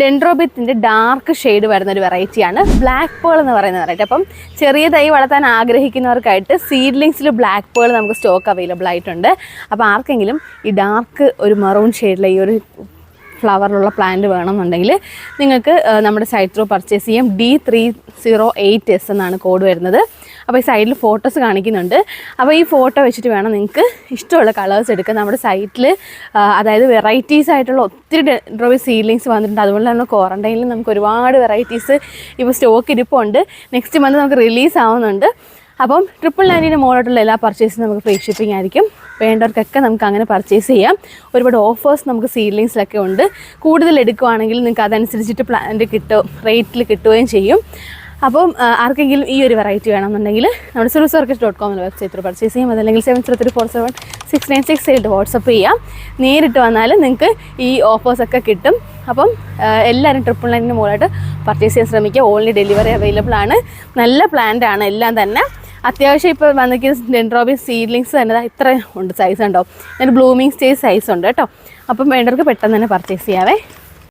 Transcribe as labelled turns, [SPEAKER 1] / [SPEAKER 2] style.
[SPEAKER 1] ഡെൻഡ്രോബിയത്തിൻ്റെ dark shade വരുന്നൊരു വെറൈറ്റിയാണ് black pearl എന്ന് പറയുന്ന വെറൈറ്റി. അപ്പം ചെറിയ തൈ വളർത്താൻ ആഗ്രഹിക്കുന്നവർക്കായിട്ട് സീഡ്ലിങ്സിൽ ബ്ലാക്ക് പേൾ നമുക്ക് സ്റ്റോക്ക് അവൈലബിൾ ആയിട്ടുണ്ട്. അപ്പോൾ ആർക്കെങ്കിലും ഈ ഡാർക്ക് ഒരു മെറൂൺ ഷെയ്ഡിലെ ഈ ഒരു ഫ്ലവറിലുള്ള പ്ലാന്റ് വേണമെന്നുണ്ടെങ്കിൽ നിങ്ങൾക്ക് നമ്മുടെ സൈറ്റ് ത്രൂ പർച്ചേസ് ചെയ്യാം. D308S എന്നാണ് കോഡ് വരുന്നത്. അപ്പോൾ ഈ സൈഡിൽ ഫോട്ടോസ് കാണിക്കുന്നുണ്ട്. അപ്പോൾ ഈ ഫോട്ടോ വെച്ചിട്ട് വേണം നിങ്ങൾക്ക് ഇഷ്ടമുള്ള കളേഴ്സ് എടുക്കാൻ. നമ്മുടെ സൈറ്റിൽ അതായത് വെറൈറ്റീസ് ആയിട്ടുള്ള ഒത്തിരി ഡെൻഡ്രോബിയം സീഡ്ലിങ്സ് വന്നിട്ടുണ്ട്. അതുപോലെ തന്നെ ക്വാറന്റൈനിൽ നമുക്ക് ഒരുപാട് വെറൈറ്റീസ് ഇപ്പോൾ സ്റ്റോക്ക് ഇരിപ്പുണ്ട്. നെക്സ്റ്റ് മന്ത് നമുക്ക് റിലീസ് ആവുന്നുണ്ട്. അപ്പം 999 മുകളിലോട്ടുള്ള എല്ലാ പർച്ചേസും നമുക്ക് ഫ്രീ ഷിപ്പിംഗ് ആയിരിക്കും. വേണ്ടവർക്കൊക്കെ നമുക്ക് അങ്ങനെ പർച്ചേസ് ചെയ്യാം. ഒരുപാട് ഓഫേഴ്സ് നമുക്ക് സീഡ്ലിങ്സിലൊക്കെ ഉണ്ട്. കൂടുതൽ എടുക്കുകയാണെങ്കിൽ നിങ്ങൾക്ക് അതനുസരിച്ചിട്ട് പ്ലാന്റ് റേറ്റിൽ കിട്ടുകയും ചെയ്യും. അപ്പം ആർക്കെങ്കിലും ഈ ഒരു വെറൈറ്റി വേണമെന്നുണ്ടെങ്കിൽ നമ്മുടെ surusorchid.com എന്ന വെബ്സൈറ്റിൽ പർച്ചേസ് ചെയ്യാം. അതല്ലെങ്കിൽ 7034476968 വാട്സപ്പ് ചെയ്യാം. നേരിട്ട് വന്നാൽ നിങ്ങൾക്ക് ഈ ഓഫേഴ്സൊക്കെ കിട്ടും. അപ്പം എല്ലാവരും 999 മുകളിലായിട്ട് പർച്ചേസ് ചെയ്യാൻ ശ്രമിക്കുക. ഓൺലി ഡെലിവറി അവൈലബിൾ ആണ്. നല്ല പ്ലാന്റ് ആണ് എല്ലാം തന്നെ. അത്യാവശ്യം ഇപ്പോൾ വന്നിരിക്കുന്ന ഡെൻഡ്രോബിയം സീഡ്ലിങ്സ് തന്നെ ഇത്ര ഉണ്ട്, സൈസ് ഉണ്ടാവും. അതിന് ബ്ലൂമിങ് സ്റ്റേജ് സൈസ് ഉണ്ട് കേട്ടോ. അപ്പം വേണ്ടവർക്ക് പെട്ടെന്ന് തന്നെ പർച്ചേസ് ചെയ്യാവേ.